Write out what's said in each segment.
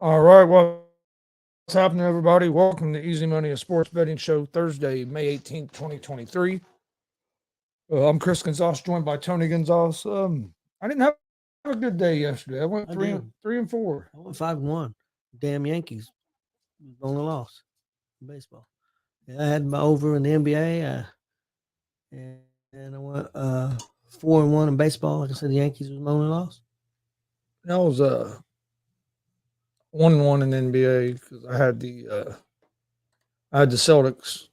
All right, what's happening, everybody? Welcome to Easy Money, a sports betting show, Thursday, May 18th, 2023. I'm Chris Gonzalez, joined by Tony Gonzalez. I didn't have a good day yesterday. I went I three did. and four. I went 5-1. Damn Yankees. Only loss in baseball. Yeah, I had my over in the NBA. And I went 4-1 in baseball. Like I said, the Yankees was my only loss. That was 1-1 in NBA because I had the Celtics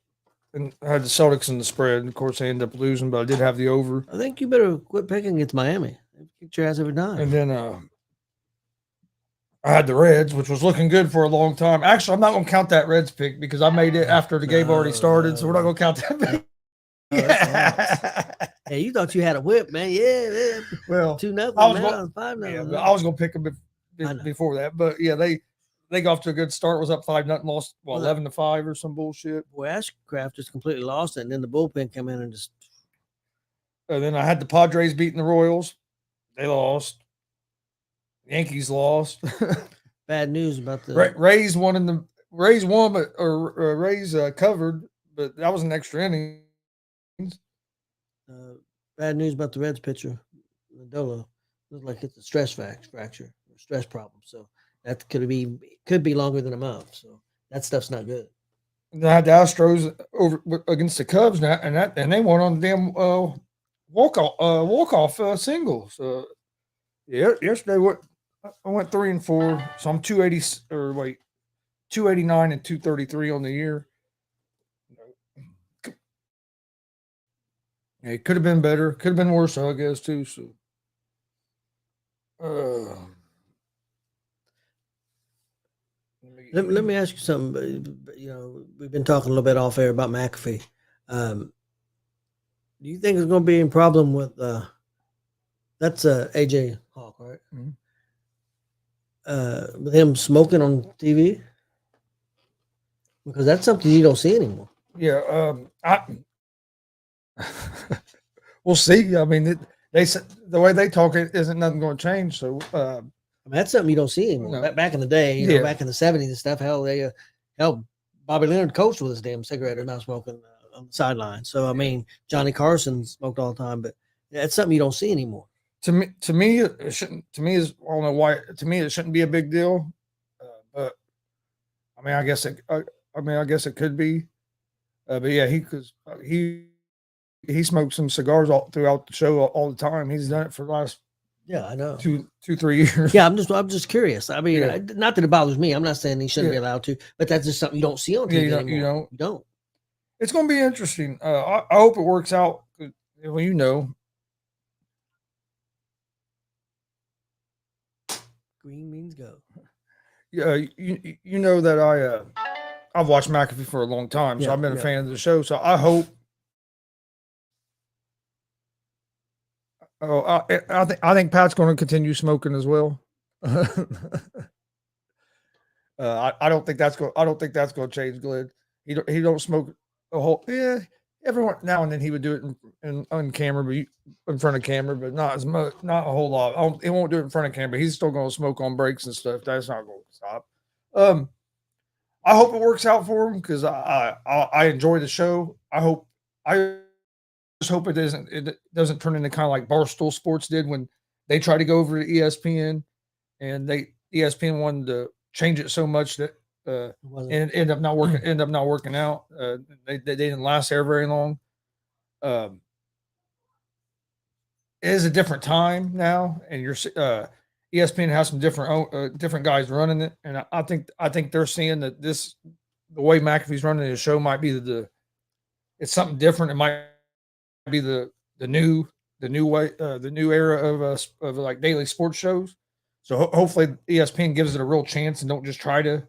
and I had the Celtics in the spread. And of course, they ended up losing, but I did have the over. I think you better quit picking against Miami. They kicked your ass every time. And then I had the Reds, which was looking good for a long time. Actually, I'm not going to count that Reds pick because I made it after the game already started, so we're not going to count that pick. Yeah, you thought you had a whip, man. Yeah. Well, 2-0 now, 5-0. Yeah, but I was going to pick them before that. But yeah, they got off to a good start. Was up 5-0, lost 11-5 or some bullshit. Boy, Ashcraft just completely lost it, and then the bullpen came in and just. And then I had the Padres beating the Royals. They lost. Yankees lost. Bad news about the Rays won, but Rays covered, but that was an extra innings. Bad news about the Reds pitcher, Mendola. Looks like it's a stress fracture, or stress problem. So that could be longer than a month. So that stuff's not good. And I had the Astros over against the Cubs, and they won on the damn walk off single. So yeah, yesterday I went 3-4, so I'm 289 and 233 on the year. Yeah, it could have been better, could have been worse, I guess too. So, let me ask you something. You know, we've been talking a little bit off air about McAfee. Do you think there's going to be a problem with that's AJ Hawk, right? Mm-hmm. With him smoking on TV? Because that's something you don't see anymore. Yeah, we'll see. I mean, they said the way they talk, it isn't nothing going to change. So I mean, that's something you don't see anymore. No. Back in the day, you know, back in the '70s and stuff, hell, Bobby Leonard coached with his damn cigarette or not smoking on the sideline. So I mean, Johnny Carson smoked all the time, but that's something you don't see anymore. To me, it shouldn't. To me, I don't know why. To me, it shouldn't be a big deal. But I mean, I guess it could be. But yeah, he smoked some cigars all throughout the show all the time. He's done it for the last I know 2-3 years. Yeah, I'm just curious. I mean, not that it bothers me. I'm not saying he shouldn't be allowed to, but that's just something you don't see on TV anymore. You don't. It's going to be interesting. I hope it works out. Well, you know. Green means go. Yeah, you know that I've watched McAfee for a long time, so I've been a fan of the show. So I hope. Oh, I think Pat's going to continue smoking as well. I don't think that's going. I don't think that's going to change, Glenn. He don't smoke a whole. Yeah, everyone now and then he would do it in on camera, but in front of camera, but not as much, not a whole lot. He won't do it in front of camera. He's still going to smoke on breaks and stuff. That's not going to stop. I hope it works out for him because I enjoy the show. I just hope it doesn't turn into kind of like Barstool Sports did when they tried to go over to ESPN and ESPN wanted to change it so much that and end up not working out. They didn't last there very long. It is a different time now, and ESPN has some different guys running it, and I think they're seeing that the way McAfee's running his show might be it's something different. It might be the new way, the new era of like daily sports shows. So hopefully ESPN gives it a real chance and don't just try to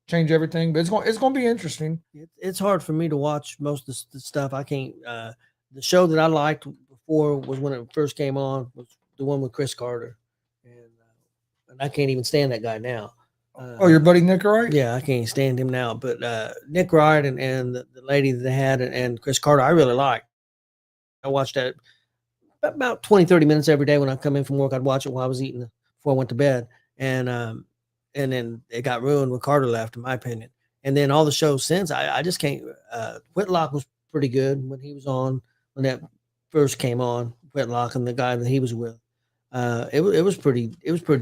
change everything. But it's going to be interesting. It's hard for me to watch most of the stuff. I can't. The show that I liked before was when it first came on was the one with Chris Carter, and I can't even stand that guy now. Your buddy Nick Wright? Yeah, I can't stand him now. But Nick Wright and the lady that they had and Chris Carter, I really liked. I watched that about 20, 30 minutes every day when I come in from work. I'd watch it while I was eating before I went to bed. And and then it got ruined when Carter left, in my opinion. And then all the shows since, I just can't. Whitlock was pretty good when he was on, when that first came on. Whitlock and the guy that he was with, it was pretty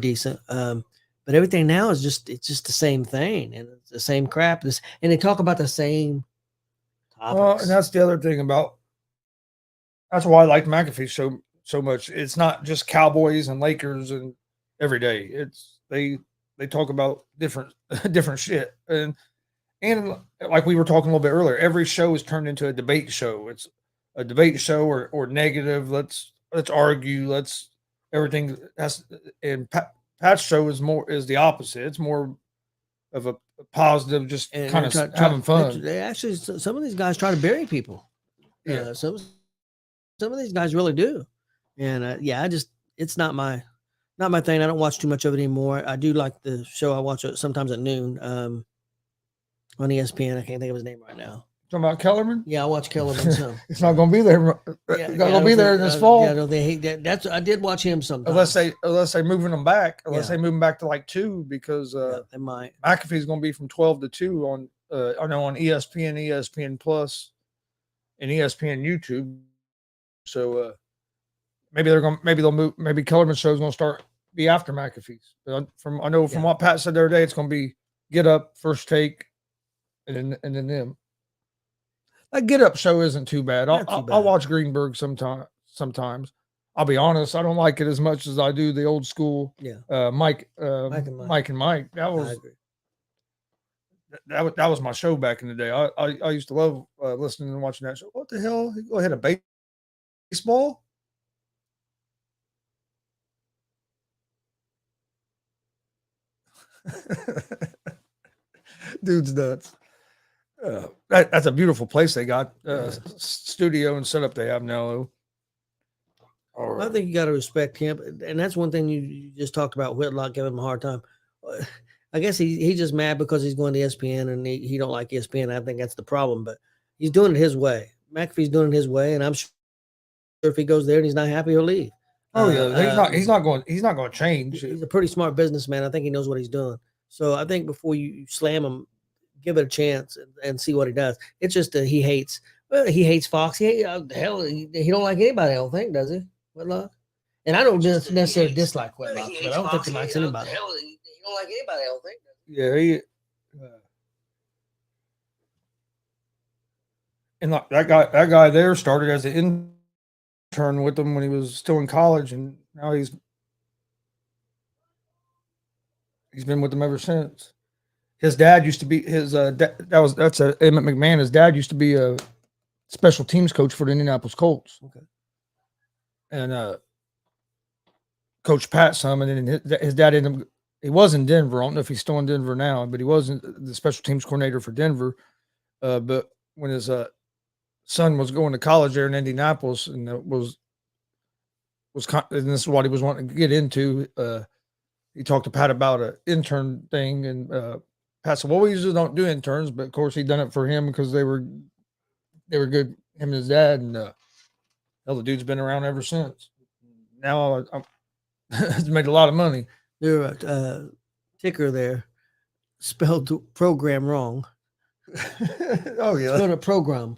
decent. But everything now is it's just the same thing, and it's the same crap. And they talk about the same topics. Well, and that's the other thing about. That's why I like McAfee's show so much. It's not just Cowboys and Lakers and every day. It's they talk about different shit. And like we were talking a little bit earlier, every show is turned into a debate show. It's a debate show or negative. Let's argue. Let's everything has. And Pat's show is the opposite. It's more of a positive, just kind of having fun. They actually, some of these guys try to bury people. Yeah. Some of these guys really do. And it's not my thing. I don't watch too much of it anymore. I do like the show. I watch it sometimes at noon on ESPN. I can't think of his name right now. Talking about Kellerman? Yeah, I watch Kellerman some. It's not going to be there. It's going to be there this fall. Yeah, they hate that. That's I did watch him sometimes. Unless they moving them back. They moving back to like 2 because they might. McAfee's going to be from 12 to 2 on on ESPN, ESPN Plus, and ESPN YouTube. So maybe they'll move. Maybe Kellerman's show is going to be after McAfee's. But from what Pat said the other day, it's going to be Get Up, First Take, and then them. That Get Up show isn't too bad. I'll watch Greenberg sometimes. I'll be honest, I don't like it as much as I do the old school. Yeah. Mike and Mike. That was my show back in the day. I used to love listening and watching that show. What the hell? Go ahead, a baseball? Dude's nuts. That's a beautiful place they got. Studio and setup they have now. I think you got to respect him, and that's one thing you just talked about. Whitlock giving him a hard time. I guess he's just mad because he's going to ESPN and he don't like ESPN. I think that's the problem, but he's doing it his way. McAfee's doing it his way, and I'm sure if he goes there and he's not happy, he'll leave. Oh yeah, he's not going to change. He's a pretty smart businessman. I think he knows what he's doing. So I think before you slam him, give it a chance and see what he does. It's just that he hates Fox. He don't like anybody, I don't think, does he? Whitlock? And I don't necessarily dislike Whitlock, but I don't think he likes anybody. He don't like anybody, I don't think. Yeah, and that guy there started as an intern with him when he was still in college, and now he's been with them ever since. His dad used to be that's Emmett McMahon. His dad used to be a special teams coach for the Indianapolis Colts. Okay. And Coach Pat some, and then his dad he was in Denver. I don't know if he's still in Denver now, but he wasn't the special teams coordinator for Denver. But when his son was going to college there in Indianapolis, and it was and this is what he was wanting to get into, he talked to Pat about an intern thing, and Pat said, well, we usually don't do interns, but of course he done it for him because they were good, him and his dad, and the dude's been around ever since. Now he's made a lot of money. Their ticker there spelled program wrong. Oh yeah, spelled a program.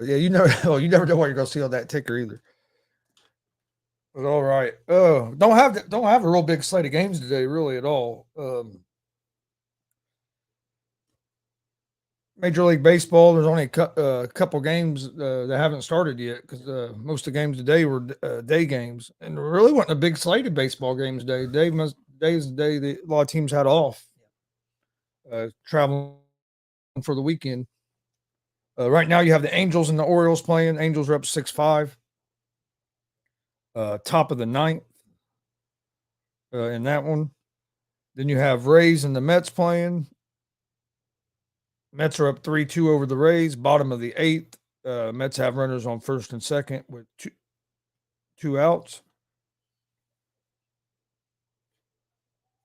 Yeah, you never know what you're gonna see on that ticker either. But all right. Don't have a real big slate of games today, really at all. Major League Baseball, there's only a couple games that haven't started yet because most of the games today were day games, and there really wasn't a big slate of baseball games today. Today is the day that a lot of teams had off, traveling for the weekend. Right now, you have the Angels and the Orioles playing. Angels are up 6-5. Top of the ninth in that one. Then you have Rays and the Mets playing. Mets are up 3-2 over the Rays. Bottom of the eighth. Mets have runners on first and second with two outs.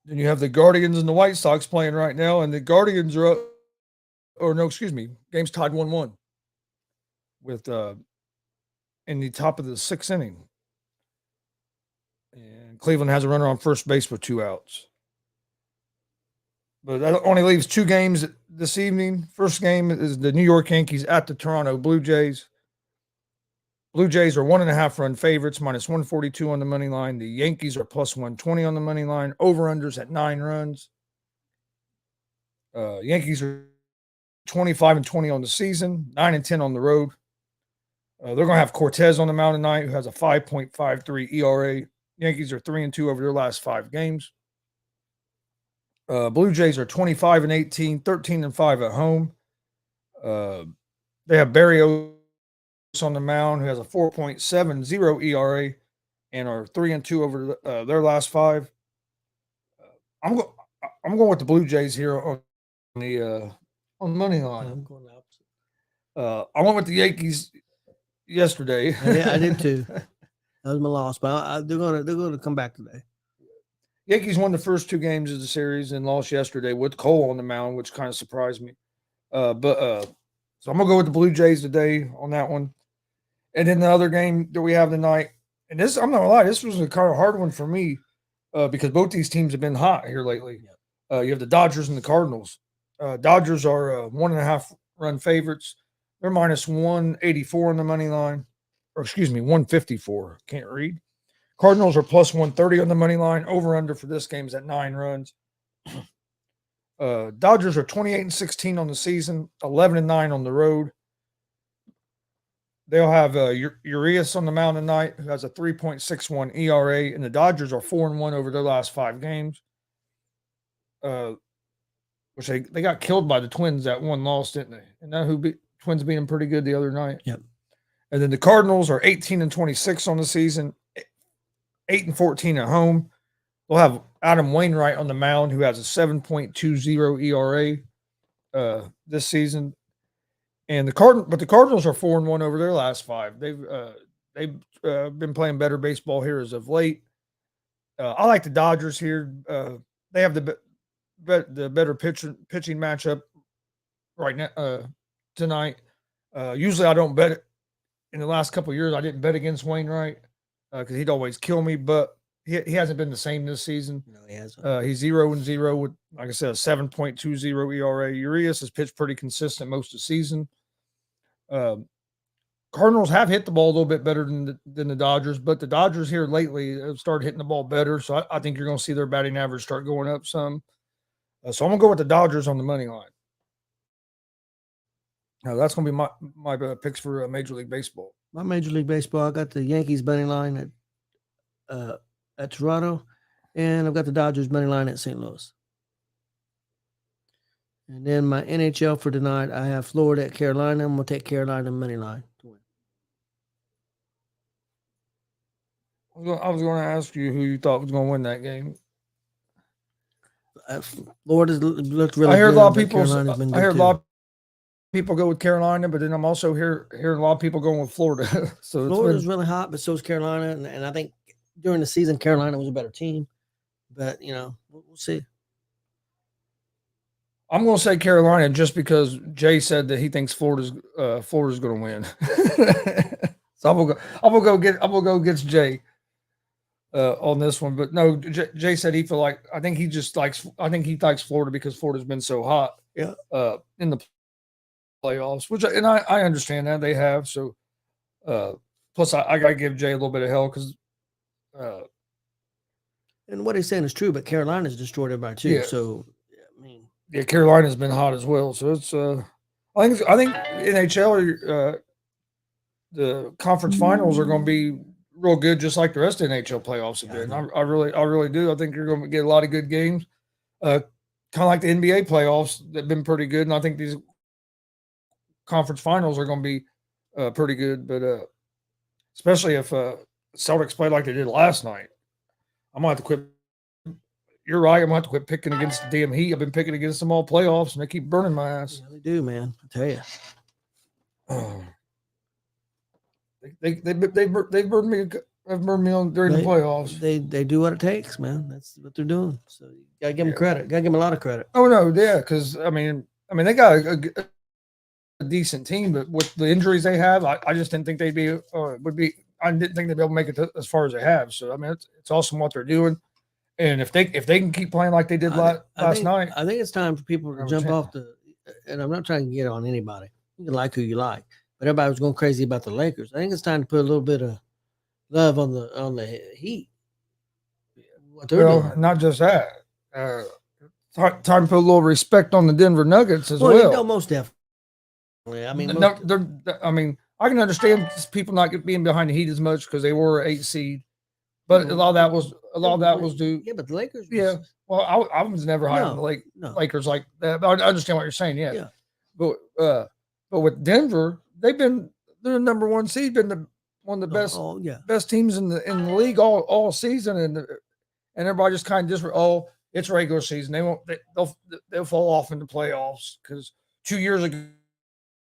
Then you have the Guardians and the White Sox playing right now, and the Guardians are up. Or no, excuse me. Game's tied 1-1 with in the top of the 6th inning. And Cleveland has a runner on first base with 2 outs. But that only leaves 2 games this evening. First game is the New York Yankees at the Toronto Blue Jays. Blue Jays are 1.5-run favorites, minus 142 on the money line. The Yankees are plus 120 on the money line. Over-unders at 9 runs. Yankees are 25-20 on the season, 9-10 on the road. They're going to have Cortez on the mound tonight, who has a 5.53 ERA. Yankees are 3-2 over their last 5 games. Blue Jays are 25-18, 13-5 at home. They have Barrios on the mound, who has a 4.70 ERA, and are 3-2 over their last 5. I'm going with the Blue Jays here on the money line. I'm going opposite. I went with the Yankees yesterday. I did too. That was my loss, but they're gonna come back today. Yankees won the first 2 games of the series and lost yesterday with Cole on the mound, which kind of surprised me. So I'm gonna go with the Blue Jays today on that one. And then the other game that we have tonight, and this, I'm not gonna lie, this was a kind of hard one for me because both these teams have been hot here lately. You have the Dodgers and the Cardinals. Dodgers are 1.5-run favorites. They're minus 184 on the money line, or excuse me, 154. Can't read. Cardinals are plus 130 on the money line. Over-under for this game is at 9 runs. Dodgers are 28-16 on the season, 11-9 on the road. They'll have Urias on the mound tonight, who has a 3.61 ERA, and the Dodgers are 4-1 over their last 5 games. Which they got killed by the Twins that one loss, didn't they? And now Twins beat them pretty good the other night. Yep. And then the Cardinals are 18-26 on the season, 8-14 at home. They'll have Adam Wainwright on the mound, who has a 7.20 ERA this season. And the Cardinals are 4-1 over their last 5. They've been playing better baseball here as of late. I like the Dodgers here. They have the better pitching matchup right now tonight. Usually I don't bet it. In the last couple of years, I didn't bet against Wainwright because he'd always kill me, but he hasn't been the same this season. No, he hasn't. He's 0-0 with, like I said, a 7.20 ERA. Urias has pitched pretty consistent most of the season. Cardinals have hit the ball a little bit better than the Dodgers, but the Dodgers here lately have started hitting the ball better, so I think you're going to see their batting average start going up some. So I'm going to go with the Dodgers on the money line. Now, that's going to be my picks for Major League Baseball. My Major League Baseball, I got the Yankees money line at Toronto, and I've got the Dodgers money line at St. Louis. And then my NHL for tonight, I have Florida at Carolina. I'm going to take Carolina money line to win. I was going to ask you who you thought was going to win that game. Florida's looked really good. I hear a lot of people. I hear a lot of people go with Carolina, but then I'm also hearing a lot of people going with Florida. So Florida's really hot, but so is Carolina, and I think during the season Carolina was a better team. But we'll see. I'm going to say Carolina just because Jay said that he thinks Florida's going to win. So I'm gonna go against Jay on this one. But no, Jay said he feel like I think he likes Florida because Florida's been so hot. Yeah. In the playoffs, which I understand that they have. So plus I gotta give Jay a little bit of hell because. And what he's saying is true, but Carolina's destroyed everybody too. Yeah. So I mean. Yeah, Carolina's been hot as well. So it's I think NHL the conference finals are going to be real good, just like the rest of the NHL playoffs have been. I really do. I think you're going to get a lot of good games, kind of like the NBA playoffs. They've been pretty good, and I think these conference finals are going to be pretty good. But especially if Celtics play like they did last night, I'm going to have to quit. You're right. I'm going to have to quit picking against the damn Heat. I've been picking against them all playoffs, and they keep burning my ass. Yeah, they do, man. I tell you. They've burned me. Have burned me on during the playoffs. They do what it takes, man. That's what they're doing. So you gotta give them credit. Gotta give them a lot of credit. Oh no, yeah, because I mean they got decent team, but with the injuries they have, I just didn't think they'd be would be. I didn't think they'd be able to make it as far as they have. So I mean, it's awesome what they're doing, and if they can keep playing like they did last night, I think it's time for people to jump off the. And I'm not trying to get on anybody. You can like who you like, but everybody was going crazy about the Lakers. I think it's time to put a little bit of love on the Heat. What they're doing. Not just that. Time to put a little respect on the Denver Nuggets as well. You know, most definitely. I mean, I mean, I can understand people not being behind the Heat as much because they were an 8 seed, but a lot of that was due. Yeah, but the Lakers. Yeah. Well, I was never high on the Lakers like that. I understand what you're saying. Yeah. But with Denver, they're the number 1 seed, been one of the best teams in the league all season, and everybody just kind of it's regular season. They'll fall off in the playoffs because 2 years ago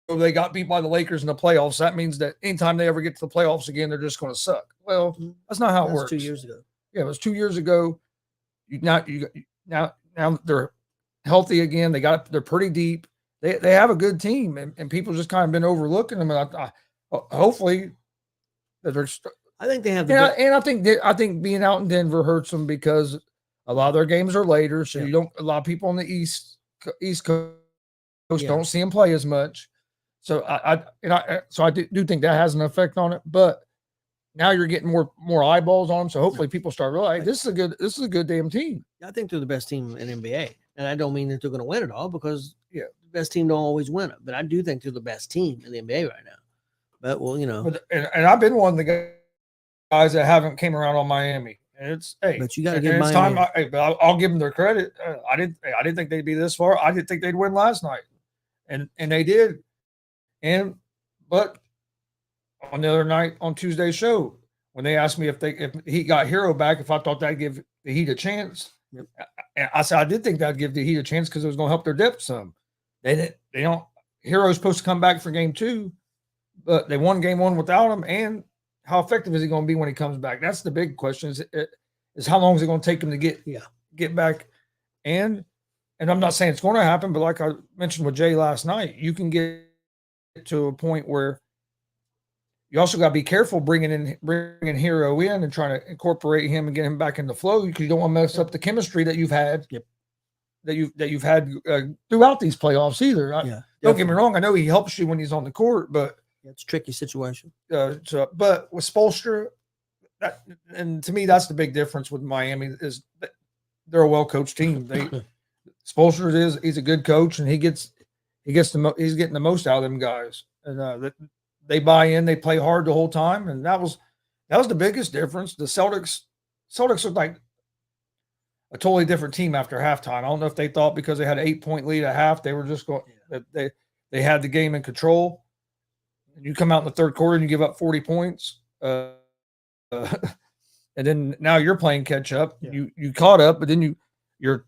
they got beat by the Lakers in the playoffs. That means that anytime they ever get to the playoffs again, they're just going to suck. Well, that's not how it works. 2 years ago. Yeah, it was 2 years ago. Now they're healthy again. They're pretty deep. They have a good team, and people just kind of been overlooking them. And hopefully that they're. I think they have. I think being out in Denver hurts them because a lot of their games are later, so you don't. A lot of people on the East Coast don't see them play as much. So I do think that has an effect on it. But now you're getting more eyeballs on them, so hopefully people start realizing this is a good damn team. I think they're the best team in NBA, and I don't mean that they're going to win it all because the best team don't always win it. But I do think they're the best team in the NBA right now. But and I've been one of the guys that haven't came around on Miami. And but you got to give Miami. But I'll give them their credit. I didn't think they'd be this far. I didn't think they'd win last night, and they did. But on the other night on Tuesday's show, when they asked me if he got Hero back, if I thought that'd give the Heat a chance, I said I did think that'd give the Heat a chance because it was going to help their depth some. They don't. Hero's supposed to come back for game 2, but they won game 1 without him. And how effective is he going to be when he comes back? That's the big question. Is how long is it going to take him to get back? And I'm not saying it's going to happen, but like I mentioned with Jay last night, you can get to a point where you also got to be careful bringing Hero in and trying to incorporate him and get him back in the flow because you don't want to mess up the chemistry that you've had. That you've had throughout these playoffs either. Don't get me wrong. I know he helps you when he's on the court, but it's a tricky situation. But with Spoelstra, and to me, that's the big difference with Miami is that they're a well-coached team. Spoelstra he's a good coach, and he's getting the most out of them guys, and they buy in. They play hard the whole time, and that was the biggest difference. The Celtics looked like a totally different team after halftime. I don't know if they thought because they had an 8-point lead at half, they were just going. They had the game in control. And you come out in the third quarter and you give up 40 points, and then now you're playing catch up. You caught up, but then your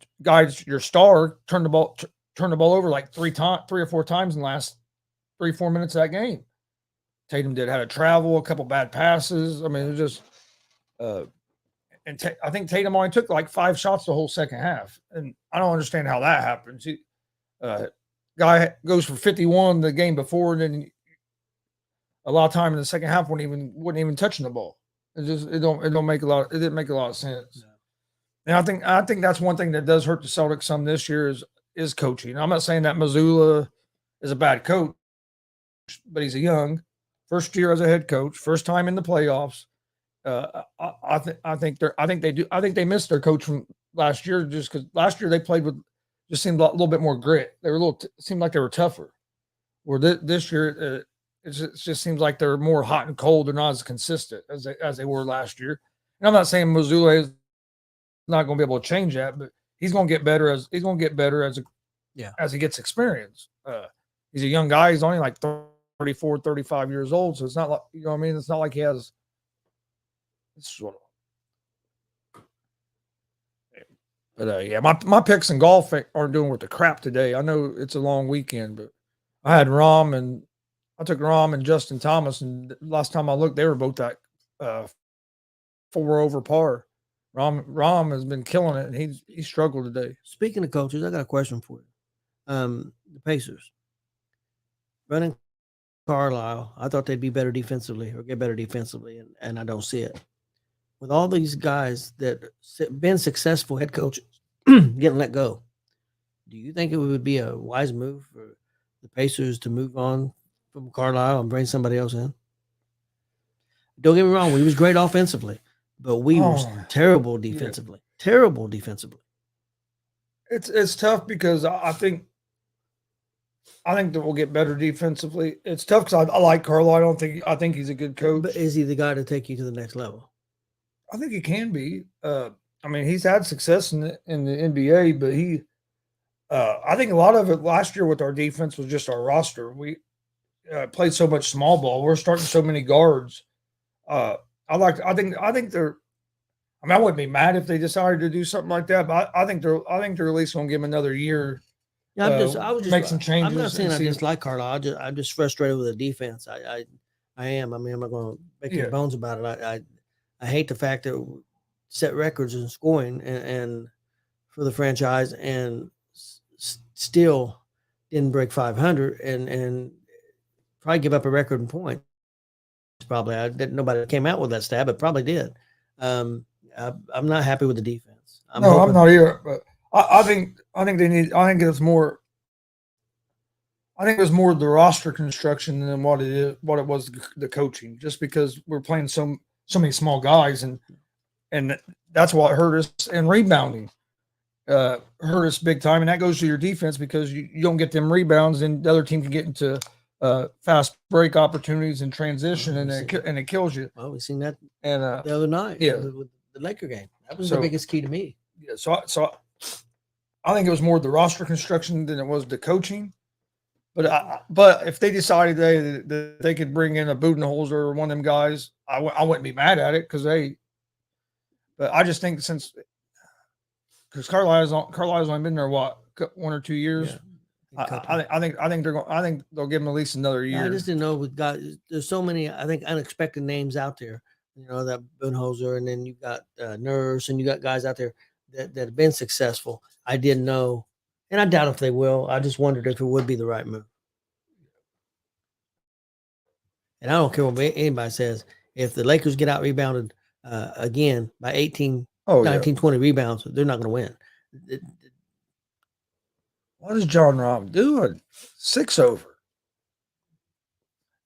star turned the ball over like 3 or 4 times in the last 3-4 minutes of that game. Tatum had a travel, a couple bad passes. I mean, it was just. I think Tatum only took like 5 shots the whole second half, and I don't understand how that happens. Guy goes for 51 the game before, and then a lot of time in the second half wasn't even touching the ball. It didn't make a lot of sense. No. And I think that's one thing that does hurt the Celtics some this year is coaching. I'm not saying that Mazzulla is a bad coach, but he's a young first year as a head coach, first time in the playoffs. I think they missed their coach from last year just because last year they played with just seemed a little bit more grit. They were seemed like they were tougher. Where this year it just seems like they're more hot and cold. They're not as consistent as they were last year. And I'm not saying Mazzulla is not going to be able to change that, but he's going to get better as he gets experience. He's a young guy. He's only like 34, 35 years old, so it's not like what I mean. It's not like he has. But my picks in golf aren't doing with the crap today. I know it's a long weekend, but I had I took Rahm and Justin Thomas, and last time I looked, they were both at 4 over par. Rahm has been killing it, and he struggled today. Speaking of coaches, I got a question for you. The Pacers. running Carlisle, I thought they'd be better defensively or get better defensively, and I don't see it. With all these guys that been successful head coaches getting let go, do you think it would be a wise move for the Pacers to move on from Carlisle and bring somebody else in? Don't get me wrong, we was great offensively, but we was terrible defensively. Yeah. Terrible defensively. It's tough because I think that we'll get better defensively. It's tough because I like Carlisle. I think he's a good coach. But is he the guy to take you to the next level? I think he can be. I mean, he's had success in the NBA, but I think a lot of it last year with our defense was just our roster. We played so much small ball. We're starting so many guards. I think they're. I mean, I wouldn't be mad if they decided to do something like that, but I think they're at least going to give him another year. Yeah, I was just make some changes. I'm not saying I dislike Carlisle. I'm just frustrated with the defense. I am. I mean, I'm not going to make any bones about it. I hate the fact that we set records in scoring and for the franchise and still didn't break 500 and probably give up a record in points. Probably nobody came out with that stat, but probably did. I'm not happy with the defense. I'm not either. But I think they need. I think it's more. I think it was more the roster construction than what it was the coaching. Just because we're playing so many small guys, and that's what hurt us. And rebounding hurt us big time, and that goes to your defense because you don't get them rebounds, and the other team can get into fast break opportunities and transition, and it kills you. Well, we've seen that and the other night, with the Laker game. That was the biggest key to me. Yeah, so I think it was more the roster construction than it was the coaching. But if they decided that they could bring in a Budenholzer or one of them guys, I wouldn't be mad at it because But I just think because Carlisle's only been there 1 or 2 years. Yeah. I think they'll give him at least another year. I just didn't know there's so many unexpected names out there. That Budenholzer, and then you've got Nurse, and you got guys out there that have been successful. I didn't know, and I doubt if they will. I just wondered if it would be the right move. And I don't care what anybody says. If the Lakers get out rebounded again by 18, 19, 20 rebounds, they're not going to win. What is John Rahm doing? 6 over.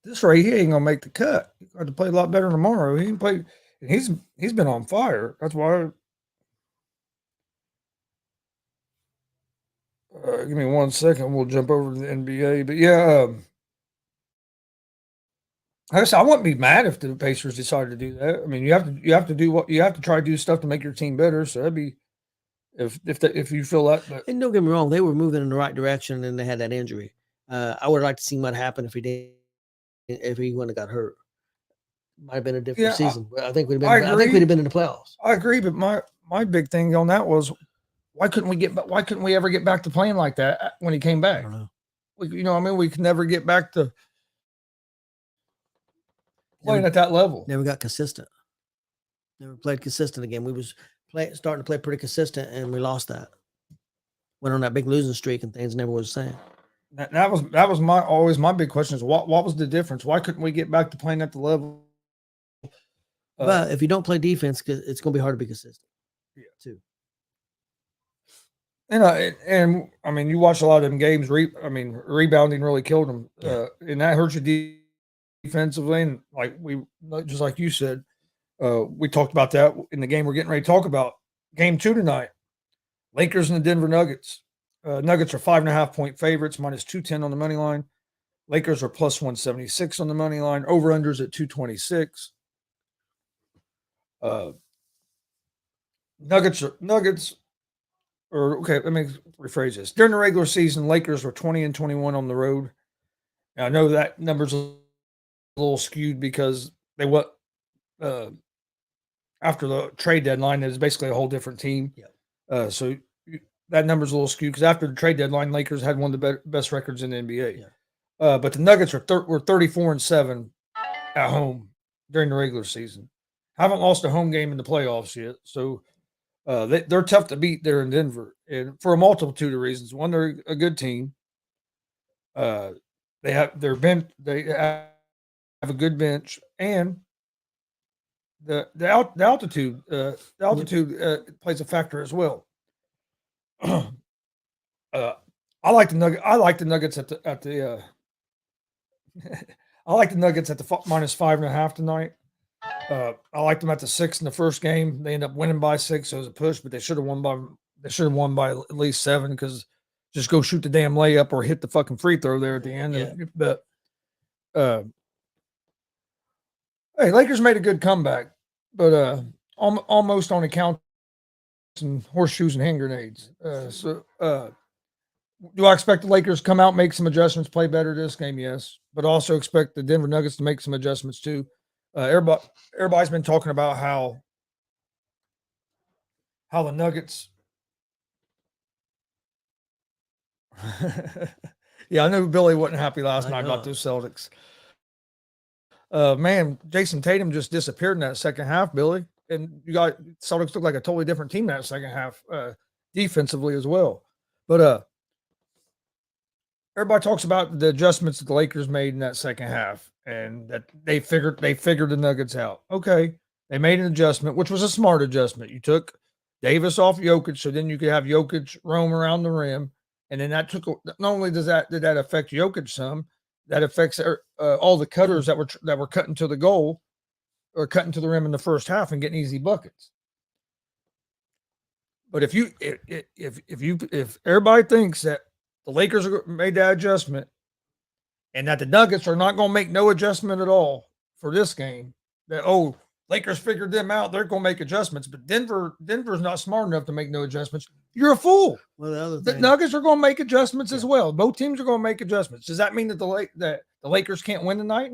This right here ain't gonna make the cut. He's going to play a lot better tomorrow. He can play. He's been on fire. That's why. Give me 1 second. We'll jump over to the NBA. But yeah, like I said, I wouldn't be mad if the Pacers decided to do that. I mean, you have to try to do stuff to make your team better. So that'd be if you feel that. But. And don't get me wrong, they were moving in the right direction, and they had that injury. I would like to see what happened if he wouldn't have got hurt. Might have been a different season. I think we'd have been in the playoffs. I agree, but my big thing on that was why couldn't we ever get back to playing like that when he came back? I don't know. We could never get back to playing at that level. Never got consistent. Never played consistent again. We was starting to play pretty consistent, and we lost that. Went on that big losing streak, and things never was the same. That was always my big question is what was the difference? Why couldn't we get back to playing at the level? But if you don't play defense, it's going to be hard to be consistent. Yeah, too. And I mean, you watch a lot of them games. Rebounding really killed them, and that hurts you defensively. And just like you said, we talked about that in the game we're getting ready to talk about. Game 2 tonight, Lakers and the Denver Nuggets. Nuggets are 5.5-point favorites, minus 210 on the money line. Lakers are plus 176 on the money line. Over-unders at 226. Nuggets. Okay, let me rephrase this. During the regular season, Lakers were 20-21 on the road. Now, I know that number's a little skewed because after the trade deadline, it was basically a whole different team. Yeah. So that number's a little skewed because after the trade deadline, Lakers had one of the best records in the NBA. Yeah. But the Nuggets were 34-7 at home during the regular season. Haven't lost a home game in the playoffs yet. So they're tough to beat there in Denver, and for a multitude of reasons. One, they're a good team. They have their bench. They have a good bench, and the altitude plays a factor as well. I like the Nugget. I like the Nuggets at the. I like the Nuggets at the -5.5 tonight. I liked them at the 6 in the first game. They end up winning by 6, so it was a push, but they should have won by at least 7 because just go shoot the damn layup or hit the fucking free throw there at the end. Yeah. But hey, Lakers made a good comeback, but almost on account and horseshoes and hand grenades. Do I expect the Lakers to come out, make some adjustments, play better this game? Yes, but also expect the Denver Nuggets to make some adjustments too. Everybody's been talking about how the Nuggets. Yeah, I know Billy wasn't happy last night about those Celtics. Man, Jason Tatum just disappeared in that second half, Billy, and you got Celtics looked like a totally different team that second half, defensively as well. But everybody talks about the adjustments that the Lakers made in that second half, and that they figured the Nuggets out. Okay, they made an adjustment, which was a smart adjustment. You took Davis off Jokic, so then you could have Jokic roam around the rim, and then that took. Not only did that affect Jokic some, that affects all the cutters that were cutting to the goal or cutting to the rim in the first half and getting easy buckets. But if everybody thinks that the Lakers made that adjustment and that the Nuggets are not going to make no adjustment at all for this game, that Lakers figured them out, they're going to make adjustments, but Denver's not smart enough to make no adjustments. You're a fool. Well, the Nuggets are going to make adjustments as well. Both teams are going to make adjustments. Does that mean that the Lakers can't win tonight?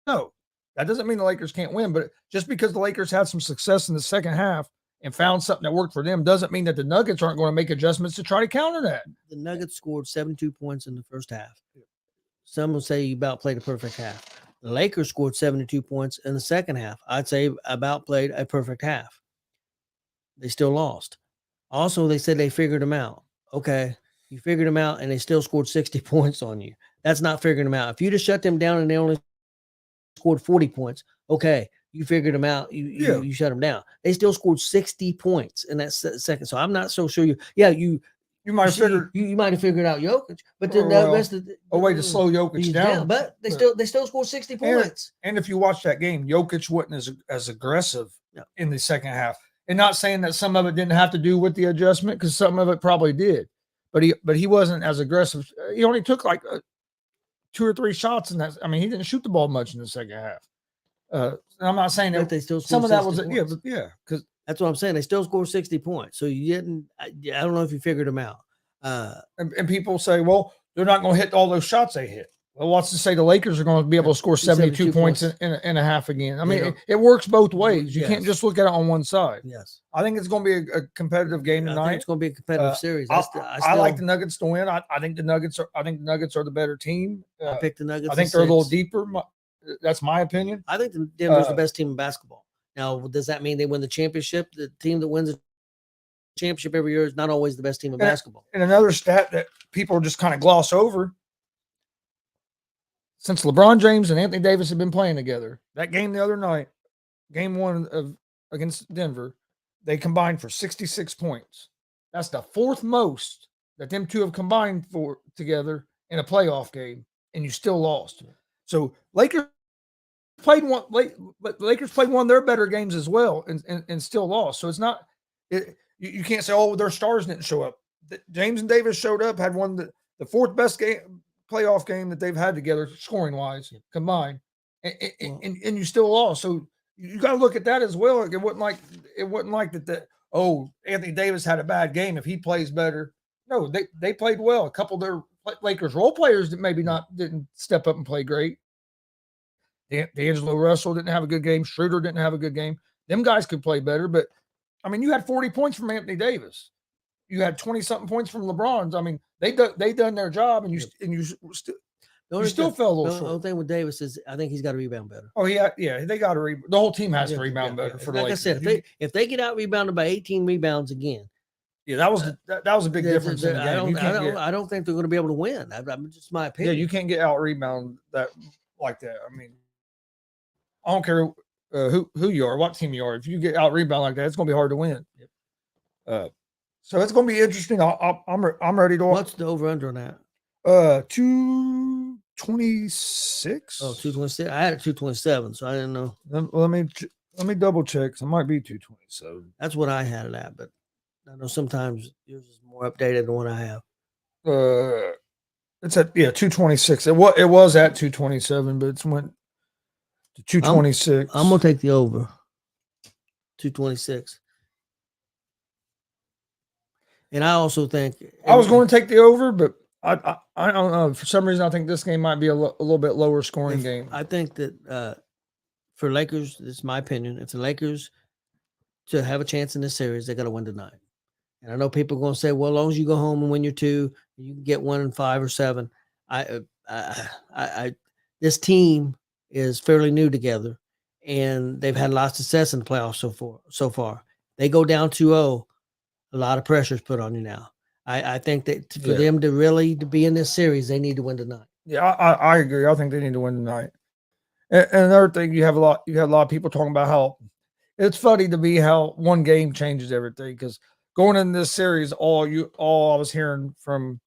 No, that doesn't mean the Lakers can't win. But just because the Lakers had some success in the second half and found something that worked for them doesn't mean that the Nuggets aren't going to make adjustments to try to counter that. The Nuggets scored 72 points in the first half. Some will say you about played a perfect half. The Lakers scored 72 points in the second half. I'd say about played a perfect half. They still lost. Also, they said they figured them out. Okay, you figured them out, and they still scored 60 points on you. That's not figuring them out. If you just shut them down and they only scored 40 points, okay, you figured them out. You shut them down. They still scored 60 points in that second. So I'm not so sure you might have figured out Jokic, but then the rest of a way to slow Jokic down. But they still scored 60 points. And if you watch that game, Jokic wasn't as aggressive in the second half. And not saying that some of it didn't have to do with the adjustment, because some of it probably did. But he wasn't as aggressive. He only took like 2 or 3 shots in that. I mean, he didn't shoot the ball much in the second half. I'm not saying that they still some of that was points. because that's what I'm saying. They still scored 60 points. So you didn't. I don't know if you figured them out. And people say, well, they're not going to hit all those shots they hit. Well, what's to say the Lakers are going to be able to score 72 points in a half again? I mean, it works both ways. You can't just look at it on one side. Yes. I think it's going to be a competitive game tonight. I think it's going to be a competitive series. I like the Nuggets to win. I think the Nuggets are the better team. I picked the Nuggets. I think they're a little deeper. That's my opinion. I think Denver's the best team in basketball. Now, does that mean they win the championship? The team that wins the championship every year is not always the best team in basketball. And another stat that people just kind of gloss over: since LeBron James and Anthony Davis have been playing together, that game the other night, game 1 against Denver, they combined for 66 points. That's the 4th most that them two have combined for together in a playoff game, and you still lost. So Lakers played one of their better games as well, and still lost. So it's not you can't say, oh, their stars didn't show up. James and Davis showed up, had one the 4th best playoff game that they've had together, scoring wise combined, and you still lost. So you got to look at that as well. It wasn't like that. Anthony Davis had a bad game. If he plays better, no, they played well. A couple of their Lakers role players that maybe didn't step up and play great. D'Angelo Russell didn't have a good game. Schroeder didn't have a good game. Them guys could play better, but I mean, you had 40 points from Anthony Davis. You had 20-something points from LeBron's. I mean, they done their job, and you still fell a little short. The only thing with Davis is I think he's got to rebound better. Oh yeah, they got to rebound. The whole team has to rebound better for the Lakers. Like I said, if they get out rebounded by 18 rebounds again, Yeah, that was a big difference in the game. I don't think they're going to be able to win. I'm just my opinion. Yeah, you can't get out rebound that like that. I mean, I don't care who you are, what team you are. If you get out rebound like that, it's going to be hard to win. Yep. So it's going to be interesting. I'm ready to. What's the over under on that? 226. Oh, 226. I had it 227, so I didn't know. Let me double check. It might be 227. That's what I had it at, but I know sometimes yours is more updated than what I have. It's at 226. It was at 227, but it's went to 226. I'm gonna take the over. 226. And I also think I was going to take the over, but I don't know. For some reason, I think this game might be a little bit lower scoring game. I think that for Lakers, this is my opinion. If the Lakers to have a chance in this series, they got to win tonight. And I know people are going to say, well, as long as you go home and win your 2, you can get 1 in 5 or 7. This team is fairly new together, and they've had a lot of success in the playoffs so far. They go down 2-0, a lot of pressure is put on you now. I think that for them to be in this series, they need to win tonight. Yeah, I agree. I think they need to win tonight. And another thing, you had a lot of people talking about how it's funny to me how one game changes everything. Because going in this series, all I was hearing from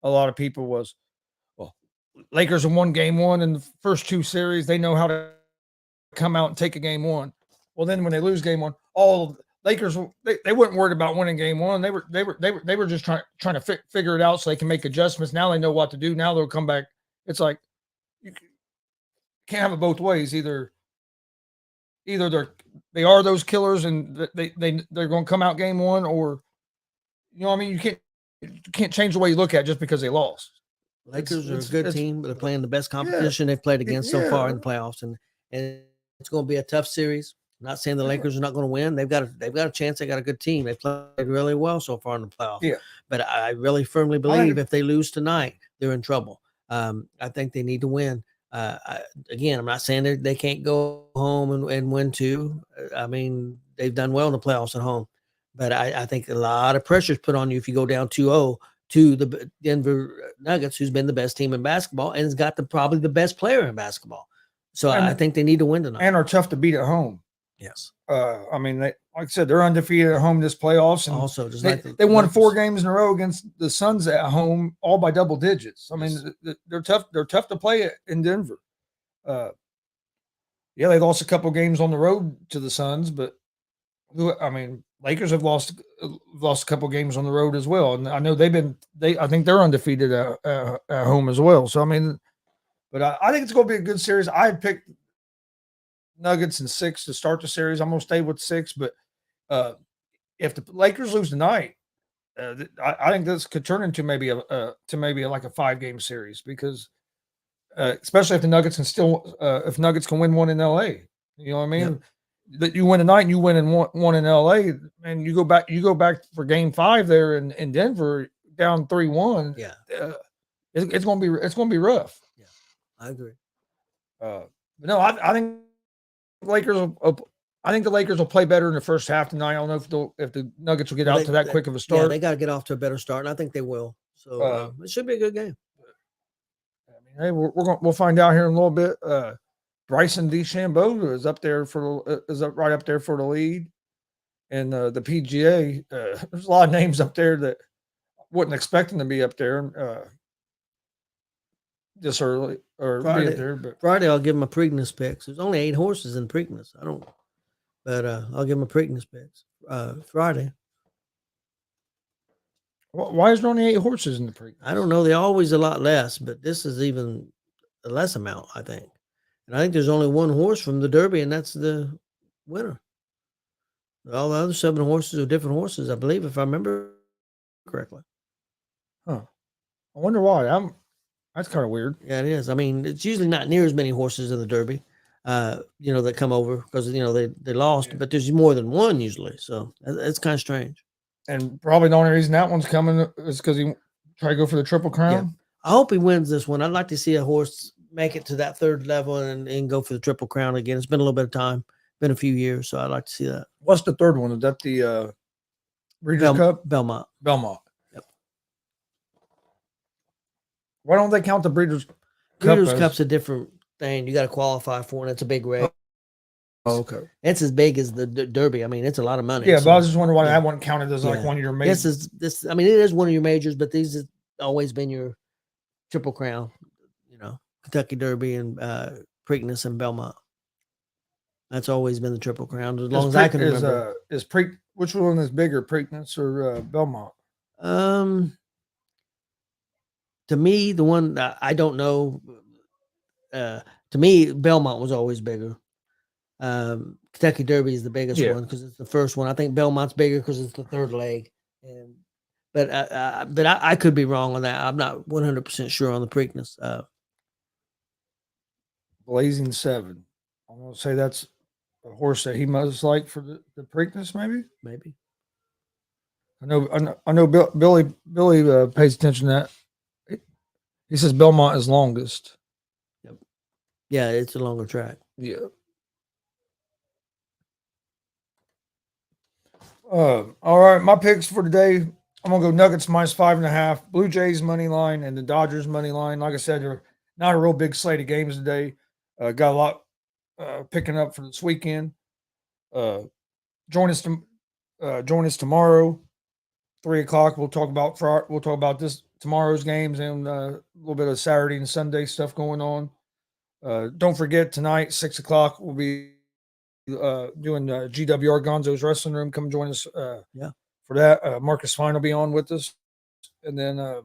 a lot of people was, well, Lakers have won game 1 in the first 2 series. They know how to come out and take a game 1. Well, then when they lose game 1, all Lakers they weren't worried about winning game 1. They were just trying to figure it out so they can make adjustments. Now they know what to do. Now they'll come back. It's like you can't have it both ways. Either they are those killers and they're going to come out game 1, or you know what I mean. You can't change the way you look at it just because they lost. Lakers are a good team, but they're playing the best competition they've played against so far in the playoffs, and it's going to be a tough series. I'm not saying the Lakers are not going to win. They've got a chance. They got a good team. They played really well so far in the playoffs. Yeah. But I really firmly believe if they lose tonight, they're in trouble. I think they need to win. Again, I'm not saying they can't go home and win 2. I mean, they've done well in the playoffs at home. But I think a lot of pressure is put on you if you go down 2-0 to the Denver Nuggets, who's been the best team in basketball and has got probably the best player in basketball. So I think they need to win tonight. And are tough to beat at home. Yes. I mean, like I said, they're undefeated at home this playoffs, and also just they won 4 games in a row against the Suns at home, all by double digits. I mean, they're tough. They're tough to play in Denver. They lost a couple games on the road to the Suns, but Lakers have lost a couple games on the road as well, and I know I think they're undefeated at home as well. So I mean, but I think it's going to be a good series. I had picked Nuggets in 6 to start the series. I'm going to stay with 6, but if the Lakers lose tonight, I think this could turn into maybe like a 5-game series, because especially if the Nuggets if Nuggets can win 1 in LA, you know what I mean? Yep. That you win tonight and you win in one in LA, and you go back for game 5 there in Denver down 3-1. Yeah, it's going to be rough. Yeah, I agree. But no, I think the Lakers will play better in the first half tonight. I don't know if the Nuggets will get out to that quick of a start. Yeah, they got to get off to a better start, and I think they will. So it should be a good game. I mean, hey, we'll find out here in a little bit. Bryson DeChambeau is right up there for the lead, and the PGA. There's a lot of names up there that wasn't expecting to be up there this early or Friday, be up there. But Friday, I'll give them a Preakness picks. There's only 8 horses in Preakness. But I'll give them a Preakness picks Friday. Why is there only 8 horses in the Preakness? I don't know. They're always a lot less, but this is even a less amount, I think. And I think there's only 1 horse from the Derby, and that's the winner. All the other 7 horses are different horses, I believe, if I remember correctly. Huh. I wonder why. That's kind of weird. Yeah, it is. I mean, it's usually not near as many horses in the Derby, that come over because, they lost, but there's more than 1 usually. So it's kind of strange. And probably the only reason that one's coming is because he tried to go for the Triple Crown. Yeah. I hope he wins this one. I'd like to see a horse make it to that 3rd level and go for the Triple Crown again. It's been a little bit of time, been a few years, so I'd like to see that. What's the 3rd one? Is that the Breeders' Cup? Belmont. Belmont. Yep. Why don't they count the Breeders' Cup? Breeders' Cup's a different thing. You got to qualify for it. It's a big race. Oh, okay. It's as big as the Derby. I mean, it's a lot of money. Yeah, so, but I was just wondering why yeah. that one counted as like one of your majors. This. I mean, it is one of your majors, but these have always been your Triple Crown. You know, Kentucky Derby and Preakness and Belmont. That's always been the Triple Crown as long as I can remember. Which one is bigger, Preakness or Belmont? To me, the one I don't know. To me, Belmont was always bigger. Kentucky Derby is the biggest one because it's the first one. I think Belmont's bigger because it's the third leg. But I could be wrong on that. I'm not 100% sure on the Preakness. Blazing 7. I'm gonna say that's a horse that he must like for the Preakness, maybe. Maybe. I know. Billy pays attention to that. He says Belmont is longest. Yep. Yeah, it's a longer track. Yeah. All right, my picks for today. I'm gonna go Nuggets -5.5, Blue Jays money line, and the Dodgers money line. Like I said, they're not a real big slate of games today. Got a lot picking up for this weekend. Join us tomorrow, 3:00. We'll talk about this tomorrow's games and a little bit of Saturday and Sunday stuff going on. Don't forget tonight, 6:00. We'll be doing GWR Gonzo's Wrestling Room. Come join us for that. Marcus Fine will be on with us. And then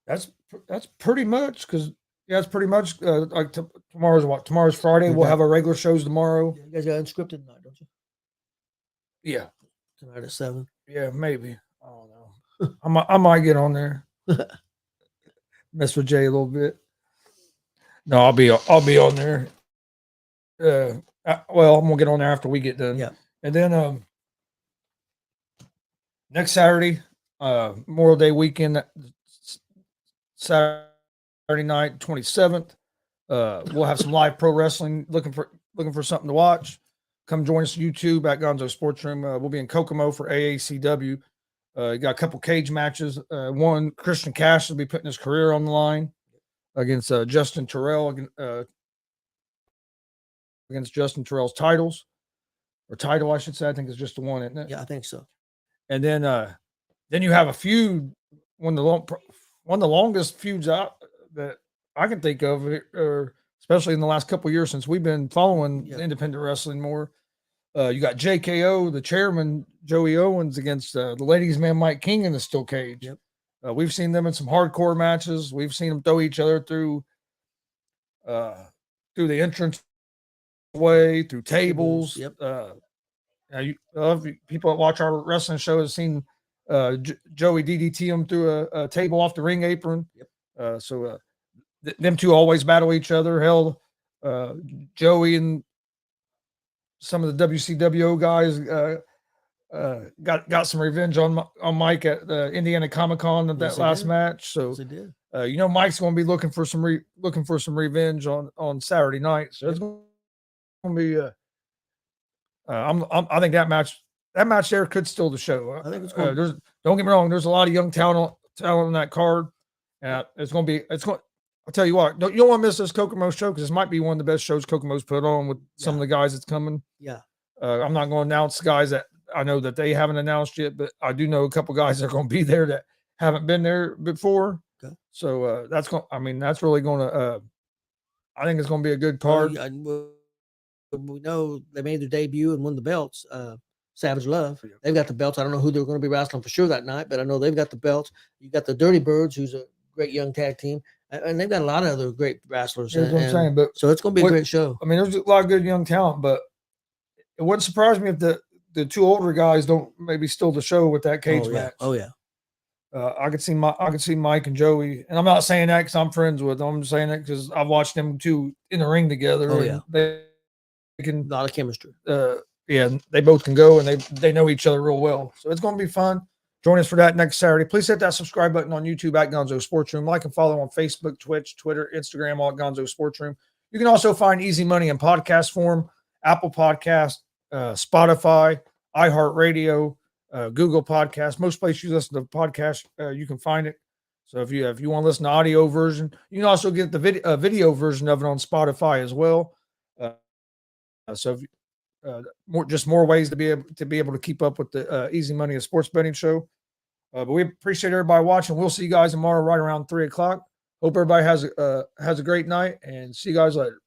that's pretty much because it's pretty much like tomorrow's what? Tomorrow's Friday. We'll have our regular shows tomorrow. You guys got unscripted tonight, don't you? Yeah. Tonight at 7. Yeah, maybe. I don't know. I might get on there. Mess with Jay a little bit. No, I'll be on there. Well, I'm gonna get on there after we get done. Yeah. And then next Saturday, Memorial Day weekend, Saturday night, 27th. We'll have some live pro wrestling. Looking for something to watch. Come join us on YouTube at Gonzo Sports Room. We'll be in Kokomo for AACW. You got a couple cage matches. One, Christian Cash will be putting his career on the line against Justin Terrell. Against Justin Terrell's title, I should say. I think it's just the one, isn't it? Yeah, I think so. And then you have a feud, one of the longest feuds out that I can think of, or especially in the last couple of years since we've been following independent wrestling more. You got JKO, the chairman, Joey Owens, against the ladies' man Mike King in the steel cage. Yep. We've seen them in some hardcore matches. We've seen them throw each other through the entrance way, through tables. Yep. People that watch our wrestling show have seen Joey DDT him through a table off the ring apron. Yep. Them two always battle each other. Hell, Joey and some of the WCWO guys got some revenge on Mike at the Indiana Comic-Con at that last match. So yes, did. Mike's going to be looking for some revenge on Saturday night. So it's going to be I think that match there could steal the show. I think it's going. Don't get me wrong. There's a lot of young talent on that card. I'll tell you what. You don't want to miss this Kokomo show because this might be one of the best shows Kokomo's put on with some of the guys that's coming. Yeah. I'm not going to announce guys that I know that they haven't announced yet, but I do know a couple guys that are going to be there that haven't been there before. Okay. So that's really going to. I think it's going to be a good card. We know they made their debut and won the belts. Savage Love. They've got the belts. I don't know who they're going to be wrestling for sure that night, but I know they've got the belts. You got the Dirty Birds, who's a great young tag team, and they've got a lot of other great wrestlers. That's what I'm saying. But so it's going to be a great show. I mean, there's a lot of good young talent, but it wouldn't surprise me if the two older guys don't maybe steal the show with that cage match. Oh yeah. I could see Mike and Joey, and I'm not saying that because I'm friends with them. I'm just saying that because I've watched them two in the ring together. Oh yeah. They can a lot of chemistry. They both can go and they know each other real well. So it's going to be fun. Join us for that next Saturday. Please hit that subscribe button on YouTube at Gonzo Sports Room. Like and follow on Facebook, Twitch, Twitter, Instagram, all at Gonzo Sports Room. You can also find Easy Money in podcast form, Apple Podcast, Spotify, iHeartRadio, Google Podcasts. Most places you listen to podcasts, you can find it. So if you want to listen to audio version, you can also get the video version of it on Spotify as well. So if, more ways to be able to keep up with the Easy Money, a sports betting show. But we appreciate everybody watching. We'll see you guys tomorrow right around 3:00. Hope everybody has a great night, and see you guys later.